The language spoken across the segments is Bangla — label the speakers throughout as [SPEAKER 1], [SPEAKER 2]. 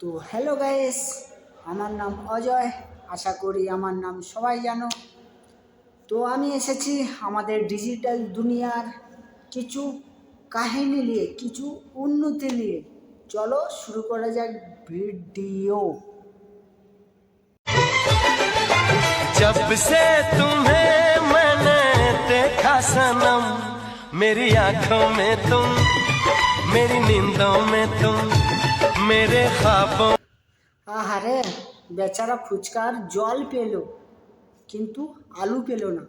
[SPEAKER 1] তো হ্যালো গাইস, আমার নাম অজয়। আশা করি আমার নাম সবাই জানো। তো আমি এসেছি আমাদের ডিজিটাল দুনিয়ার কিছু কাহিনী নিয়ে, কিছু উন্নতি নিয়ে। চলো শুরু করা যাক ভিডিও।
[SPEAKER 2] जब से तुम्हें मैंने देखा सनम, मेरी आंखों में तुम, मेरी नींदों में तुम, मेरे ख्वाबों।
[SPEAKER 1] আহারে, বেচারা ফুচকার জল পেল কিন্তু আলু পেল না।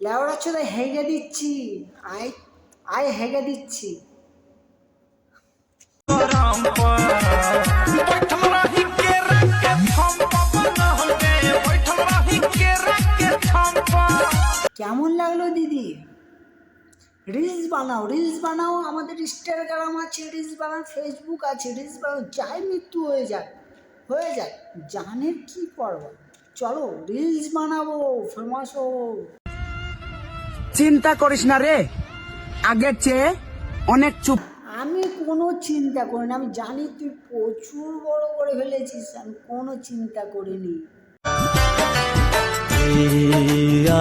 [SPEAKER 1] লেওড়া চোদা হেগে দিচ্ছি, আয় আয় হেগে দিচ্ছি। কেমন লাগলো দিদি? রিলস বানাও, রিলস বানাও। আমাদের ইনস্টাগ্রাম আছে, রিলস বানাও, ফেসবুক আছে, রিলস বানাও। যাই মৃত্যু হয়ে যাক, হয়ে যাক, জানের কি করবো। চলো রিলস বানাবো, ফেমাস হবো।
[SPEAKER 3] চিন্তা করিস না রে, আগের চেয়ে অনেক চুপ।
[SPEAKER 1] আমি কোনো চিন্তা করি না। আমি জানি তুই প্রচুর বড় করে ফেলেছিস, আমি কোনো চিন্তা করিনি।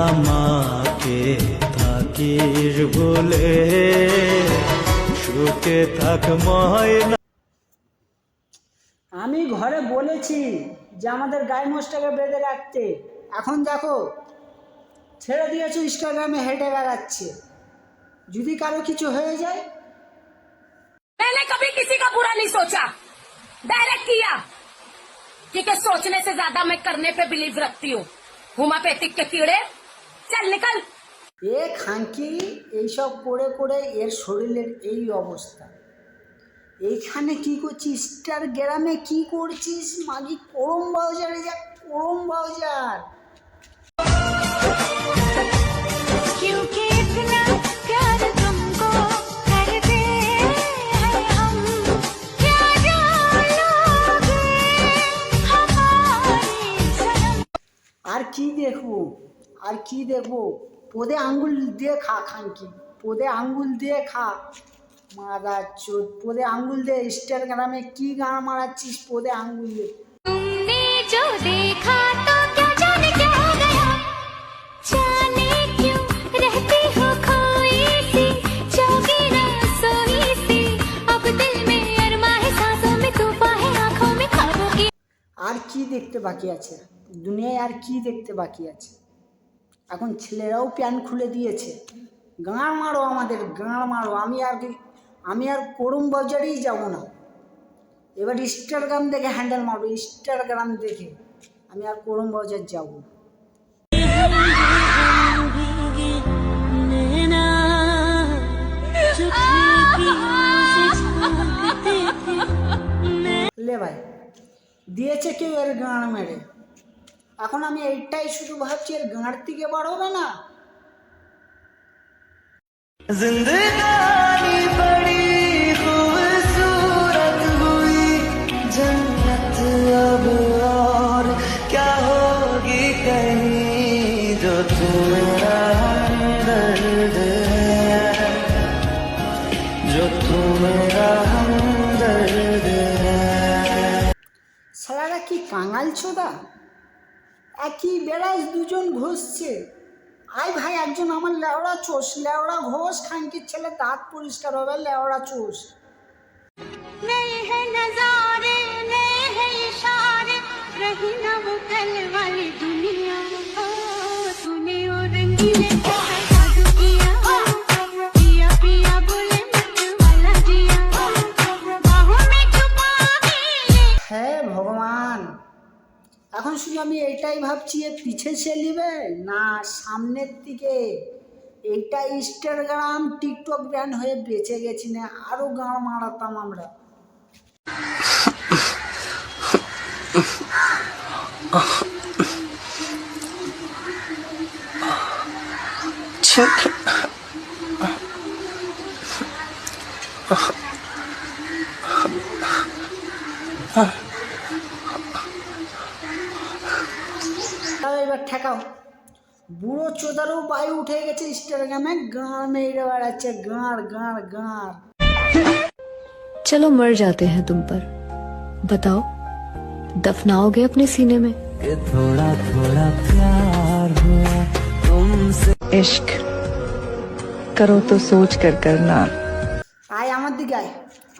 [SPEAKER 2] আমাকে থাকিস বলে সুখে থাক ময়না।
[SPEAKER 1] আমি ঘরে বলেছি যে আমাদের গায়ে মোষটাকে বেঁধে রাখতে। এখন দেখো ছেড়ে দিয়েছো, ইনস্টাগ্রামে হেঁটে বেড়াচ্ছে। যদি কারো কিছু হয়ে যায়।
[SPEAKER 4] मैंने कभी किसी का बुरा नहीं सोचा, डायरेक्ट किया, क्योंकि सोचने से ज्यादा मैं करने पे बिलीव रखती हूँ। होम्योपैथिक के कीड़े, चल निकल।
[SPEAKER 1] এ খাঙ্কি এইসব করে করে এর শরীরের এই অবস্থা। এইখানে কি করছিস? স্টার গ্রামে কি করছিস? মাগি করম বাজারে যা, করম বাজার।
[SPEAKER 5] क्योंकि इतना प्यार तुमको करते हैं हम, क्या जालोगे हमारे सनम।
[SPEAKER 1] আর কি দেখবো, আর কি দেখবো? পদে আঙ্গুল দিয়ে খা খাঙ্কি, পদে আঙ্গুল দিয়ে খা। মারা চোদ, পদে আঙ্গুল দিয়ে। ইনস্টাগ্রামে কি গান মারাচ্ছিস পদে আঙ্গুল দিয়ে?
[SPEAKER 5] तुमने जो देखा तो क्या जाने क्या हो गया, जाने क्यों रहती हो खोई सी, जागी ना सोई सी, अब दिल में अरमा है, सांसों में तूफान है, आंखों में ख्वाबों की।
[SPEAKER 1] আর কি দেখতে বাকি আছে দুনিয়ায়? আর কি দেখতে বাকি আছে? এখন ছেলেরাও প্যান্ট খুলে দিয়েছে। গাঁড় মারো, আমাদের গাঁড় মারো। আমি আর করম বাজারেই যাব না। এবার ইনস্টাগ্রাম দেখে হ্যান্ডেল মারবো, ইনস্টাগ্রাম দেখে। আমি আর করম বাজার যাব না। লে ভাই, দিয়েছে কেউ এর গাঁড় মেরে। এখন আমি এইটাই শুধু ভাবছি, এর গাঁড় থেকে বার হবে না।
[SPEAKER 2] जिंदगानी बड़ी खूबसूरत हुई, जन्नत अब और क्या होगी कहीं, जो तू मेरा हमदर्द है, जो तू मेरा हमदर्द है।
[SPEAKER 1] শালারা কি কাঙাল ছোদা! একই বেড়ায় দুজন ঘষছে। আয় ভাই, একজন আমার লেওড়া চোষ, লেওড়া ঘোষ। খানকির ছেলে দাঁত পরিষ্কার হবে, লেওড়া চোষ।
[SPEAKER 5] नए हैं नजारे, नए हैं इशारे, रही ना वो कल वाली दुनिया। ओ तूने ओ रंगीले कैसा जादू किया, पिया पिया बोले मत वाला जिया, बाहों में छुपा के।
[SPEAKER 1] হ্যাঁ ভগবান, এখন শুধু আমি এটাই ভাবছি, এ পিছে সে নিবে না সামনের দিকে। এইটা ইনস্টাগ্রাম টিকটক ব্যান হয়ে বেঁচে গেছি না, আরো গাঁড় মারাতাম আমরা। এবার ঠেকাও। বুড়ো চোদারও বায়ু উঠে গেছে, ইনস্টাগ্রামে গাঁড় মেরে বেড়াচ্ছে, গাঁড় গাঁড় গাঁড়।
[SPEAKER 6] चलो मर जाते हैं तुम पर, बताओ, दफनाओगे अपने सीने में?
[SPEAKER 2] कि थोड़ा थोड़ा प्यार हुआ तुमसे।
[SPEAKER 6] इश्क करो तो सोच कर करना।
[SPEAKER 1] আয় আমার দিকে আয়,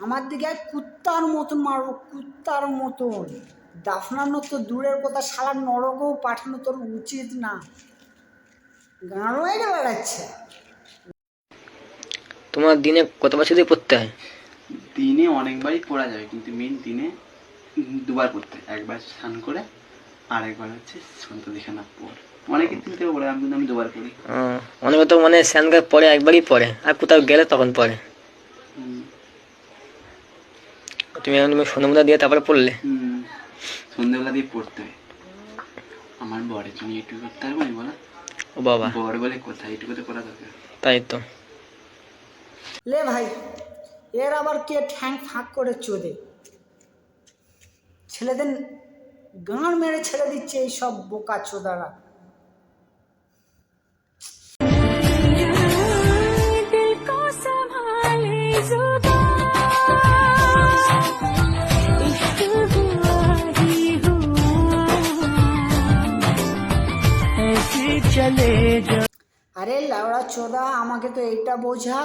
[SPEAKER 1] আমার দিকে আয়, কুত্তার মতন মারবো, কুত্তার মতন। দাফনানো তো দূরের কথা, শালা নরকেও পাঠানো তোর উচিত না। গান মেরে বেড়াচ্ছে।
[SPEAKER 7] তোমার দিনে কতবার শুধু পড়তে হয়?
[SPEAKER 8] দিনে অনেকবারই পড়া যায়, কিন্তু মেন দিনে দুবার পড়তে হয়। একবার স্নান করে আর একবার হচ্ছে সন্ত দিখানা পড়। অনেকে 3 থেকে পড়ে, আমি 2বার পড়ি।
[SPEAKER 7] অনেকে তো মানে স্যানগার পরে একবারই পড়ে, আর কোথাও গেলে তখন পড়ে। তুমি এখন সন্ধ্যা দিয়ে তারপরে পড়লে?
[SPEAKER 8] সন্ধ্যেবেলা দিয়ে পড়তে হয়। আমার বরের জন্য একটু করতে হবে না বলা?
[SPEAKER 7] ও বাবা,
[SPEAKER 8] বর বলে কোথায় এটুকুতে করা দরকার।
[SPEAKER 7] তাই তো।
[SPEAKER 1] লে ভাই, এর আবার কে ঠ্যাং ফাঁক করে চোদে? ছেলেদের গান মেরে ছেড়ে দিচ্ছে এই সব বোকা চোদারা।
[SPEAKER 5] दिल को संभाले जुबान, इश्क हुआ ही हुआ, ऐसे चले जा।
[SPEAKER 1] আরে লাউড়া চোদা, আমাকে তো এইটা বোঝা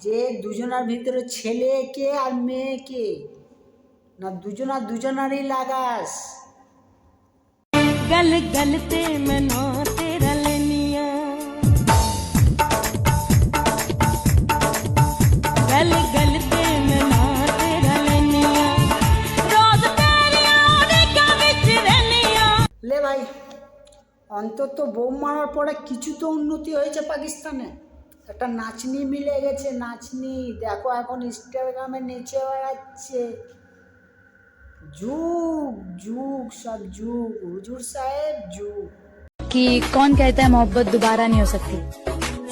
[SPEAKER 1] যে দুজনার ভিতরে ছেলে কে আর মেয়ে কে, না দুজনারই লাগাস।
[SPEAKER 5] गल गलते में ना तेरा लेनिया, गल गलते में ना तेरा लेनिया, रोज तेरी आने का बिच रहनिया।
[SPEAKER 1] লে ভাই, অন্তত বোম মারার পরে কিছু তো উন্নতি হয়েছে পাকিস্তানে। একটা নাচনি মিলে গেছে, নাচনি দেখো এখন ইনস্টাগ্রামে নেচে বেড়াচ্ছে। যুগ যুগ সব যুগ, হুজুর সাহেব যুগ।
[SPEAKER 6] कि कौन कहता है मोहब्बत दोबारा नहीं हो सकती?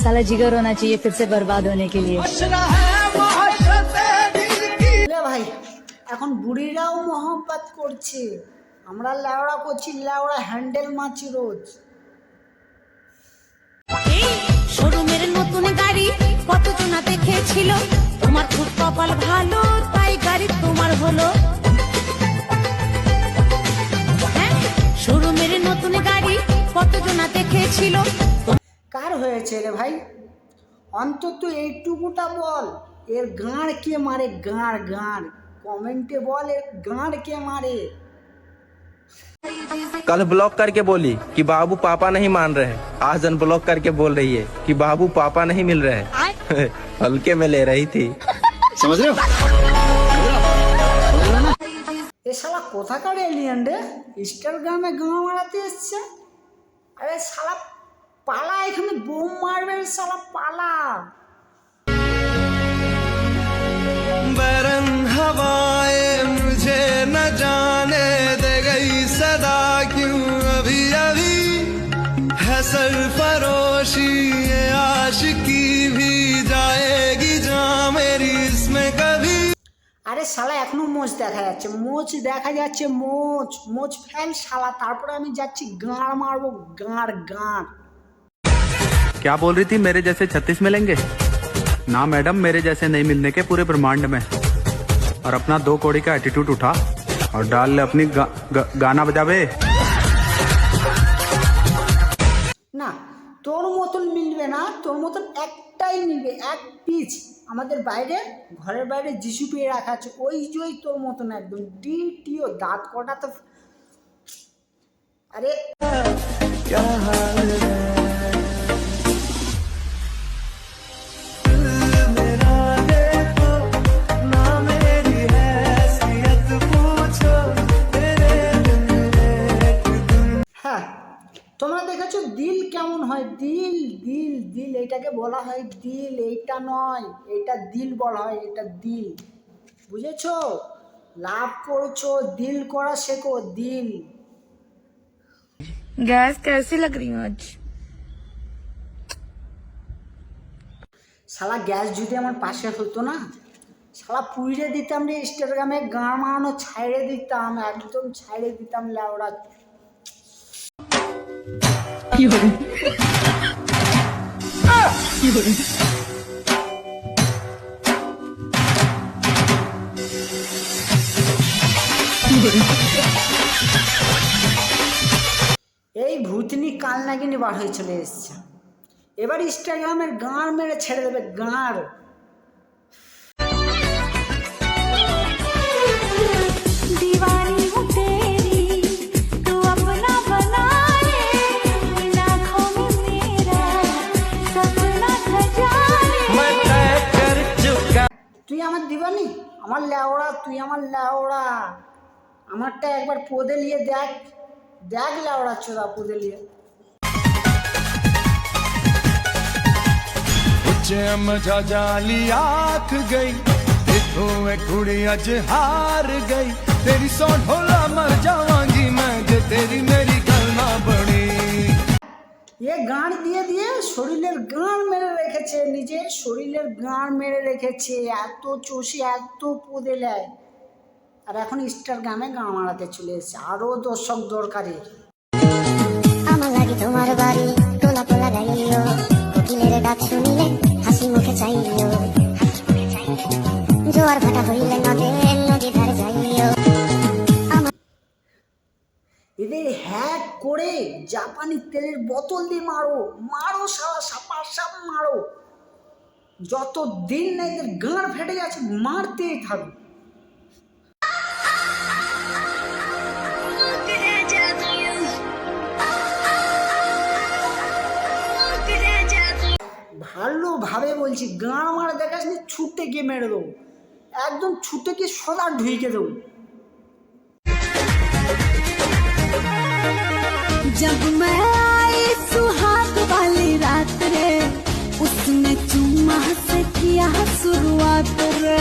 [SPEAKER 6] साला जिगर होना चाहिए फिर से बर्बाद होने के लिए।
[SPEAKER 1] লে ভাই, এখন বুড়িরাও মহব্বত করছে, আমরা লেওড়া করছি, লেওড়া হ্যান্ডেল মারছি রোজ।
[SPEAKER 5] শোরুমের নতুন গাড়ি কতজনা দেখেছিল, তোমার খুব কপাল ভালো তাই গাড়ি তোমার হলো। হ্যাঁ, শোরুমের নতুন গাড়ি কতজনা দেখেছিল।
[SPEAKER 1] কার হয়েছে রে ভাই? অন্তত এইটুকুটা বল, এর গাঁড় কে মারে? গাঁড় গাঁড় কমেন্টে বল, এর গাঁড় কে মারে?
[SPEAKER 9] कल ब्लॉक करके बोली कि बाबू पापा नहीं मान रहे हैं, आज अनब्लॉक करके बोल रही है कि बाबू पापा नहीं मिल रहे हैं। हल्के में ले रही थी,
[SPEAKER 8] समझ रहे हो?
[SPEAKER 1] এ শালা কোথাকার এলিয়েন রে, ইনস্টাগ্রামে গাঁ মারাতে এসছে? আরে শালা পালা, এখানে বোম মারবে শালা, পালা।
[SPEAKER 2] बरन हवाएं मुझे न जाने दे गई सदा क्यों अभी अभी, है सरफरोशी ये आशिकी भी जाएगी जहाँ मेरी इसमें कभी।
[SPEAKER 1] আরে শালা এখনো মোচ দেখা যাচ্ছে, মোচ দেখা যাচ্ছে, মোচ মোচ ফেল শালা, তারপরে আমি যাচ্ছি গাঁড় মারবো, গাঁড় গাঁড়।
[SPEAKER 10] क्या बोल रही थी, मेरे जैसे 36 मिलेंगे? ना मैडम, मेरे जैसे नहीं मिलने के पूरे ब्रह्मांड में। और अपना 2 कौड़ी का एटीट्यूड उठा और डाल ले अपनी गाना बजावे।
[SPEAKER 1] না, তোর মতন মিলবে না, তোর মতন একটাই মিলবে, এক পিচ। আমাদের বাইরে, ঘরের বাইরে যিশু পেয়ে রাখা আছে, ওই জয় তোর মতন একদম ডিটিও, দাঁত কটা তো। আরে
[SPEAKER 2] क्या हाल है मेरा, देखो ना मेरी हैसियत पूछो, तेरे दिल में एक दिन।
[SPEAKER 1] হ্যাঁ, তোমরা দেখেছো দিল কেমন হয়? দিল দিল দিল এইটাকে বলা হয় দিল, এইটা নয়, এটা দিল বলা হয়, এটা দিল। বুঝেছো? লাভ করছো, দিল করা শেখো, দিল।
[SPEAKER 6] गैस कैसी लग रही हूँ आज?
[SPEAKER 1] শালা গ্যাস যদি আমার পাশে হতো না, শালা পুইরে দিতাম রে, ইনস্টাগ্রামে গান মারানো ছাইড়ে দিতাম, একদম ছাইড়ে দিতাম লেওড়া। এই ভূতনি কাল নাগিনী বার হয়ে চলে এসছে। এবার ইনস্টাগ্রামের গাঁড় মেরে ছেড়ে দেবে, গাঁড়।
[SPEAKER 5] दीवानी हूँ तेरी तू अपना बनाए आँखों में मेरा सपना सजाए।
[SPEAKER 1] তুই আমার দিবানি, আমার ল্যাওড়া, তুই আমার ল্যাওড়া। আমারটা একবার পদে নিয়ে দেখ, দেখ ল্যাওড়া চোরা পদে নিয়ে।
[SPEAKER 2] मजा जाली आख गई कुड़ी अज हार गई तेरी सौ ढोला मर जावांगी मैं जे तेरी मेरी गल ना बनी।
[SPEAKER 1] এ গাঁড় দিয়ে দিয়ে শরীরের গাঁড় মেরে রেখেছে, নিজের শরীরের গাঁড় মেরে রেখেছে। এত চষি, এত পদে নেয়, আর এখন ইনস্টাগ্রামে গাঁ মারাতে চলে এসেছে। আরো দর্শক দরকারি।
[SPEAKER 11] আমার লাগি তোমার বাড়ি টোলা পোলা গাইও কোকিলের ডাক শুনিলে হাসি মুখে চাইও জোয়ার ভাটা হইলে নদী ধারে যাইও।
[SPEAKER 1] এদের হ্যাক করে জাপানি তেলের বোতল দিয়ে মারো, মারো সারা সাপা সাপ মারো। যত দিন না এদের গাঁড় ফেটে যাচ্ছে, মারতেই থাকবে। ভালোভাবে বলছি, গাঁড় মারা দেখাস নি, ছুটে গিয়ে মেরে দেবো, একদম ছুটে গিয়ে সদা ঢুইকে দেবো।
[SPEAKER 5] जब मैं आई सुहाग वाली रात रे उसने चुम्मा से किया शुरुआत रे।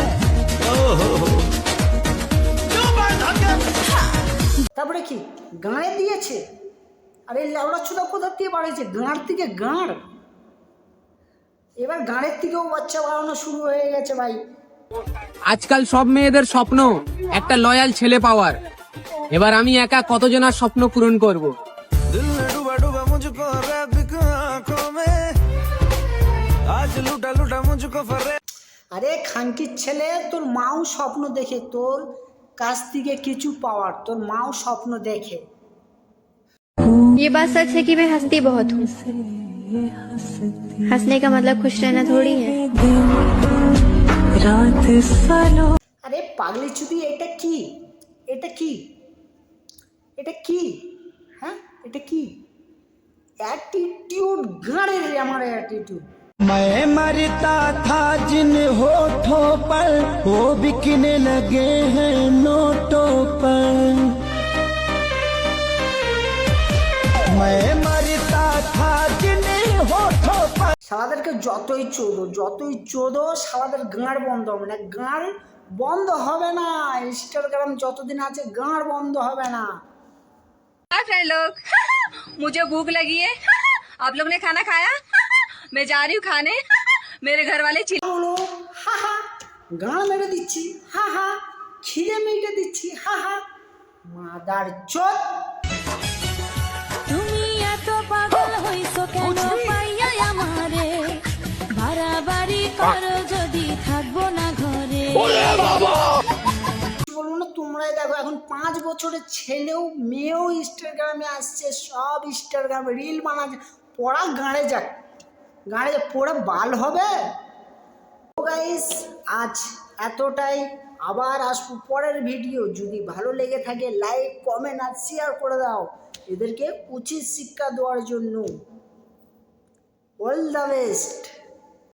[SPEAKER 1] তারপরে কি গাঁড়ে দিয়েছে, আর এই লেওড়া চুদা কোথা থেকে বাড়িয়েছে, গাঁড় থেকে গাঁড়। এবার গাঁড়ের থেকেও বাচ্চা বাড়ানো শুরু হয়ে গেছে ভাই।
[SPEAKER 12] আজকাল সব মেয়েদের স্বপ্ন একটা লয়াল ছেলে পাওয়ার। এবার আমি একা কতজনের স্বপ্ন পূরণ করব।
[SPEAKER 2] दिल ने डूबा डूबा मुझको रैबिक आंखों में आज लूटा लूटा मुझको फरे।
[SPEAKER 1] আরে খানকির ছেলে, তোর মাও স্বপ্ন দেখে তোর কাছ থেকে কিছু পাওয়ার, তোর মাও স্বপ্ন দেখে।
[SPEAKER 11] ये बात सच है कि मैं हंसती बहुत हूँ। हंसने का मतलब खुश रहना थोड़ी है।
[SPEAKER 1] আরে পাগলি চুদি, এটা কি, এটা কি, এটা কি, হ্যাঁ এটা কি অ্যাটিটিউড, গাঁড়ের আমার অ্যাটিটিউড।
[SPEAKER 2] मैं मरता था जिन होठों पर वो बिकने लगे हैं नोटों पर। मैं मरता था जिन होठों पर।
[SPEAKER 1] শালাদেরকে যতই চোদো শালাদের গাঁড় বন্ধ হবে না, গাঁড় বন্ধ হবে না। ইনস্টাগ্রাম যতদিন আছে গাঁড় বন্ধ হবে না।
[SPEAKER 4] फ्रेंड लोग मुझे भूख लगी है, आप लोग ने खाना खाया? मैं जा रही हूँ खाने, मेरे घर वाले
[SPEAKER 1] বলো হা হা, গাঁড় মেরে দিচ্ছি হা হা, খিদে মেটে দিচ্ছি হা হা, মাদার চোদ।
[SPEAKER 5] তুমি এত পাগল হইছো কেন পাইয়া আমারে বাড়াবাড়ি করো যদি থাকবো না ঘরে।
[SPEAKER 1] বলবো না, তোমরাই দেখো এখন 5 বছরের ছেলেও মেয়েও ইনস্টাগ্রামে আসছে, সব ইনস্টাগ্রামে রিল বানাচ্ছে। পড়া গাঁড়ে যাক, গাঁড়ে যা পড়ে বাল হবে। তো গাইস আজ এতটাই, আবার আসবো পরের ভিডিও। যদি ভালো লেগে থাকে লাইক কমেন্ট আর শেয়ার করে দাও, এদেরকে উচিত শিক্ষা দেওয়ার জন্য। All the best.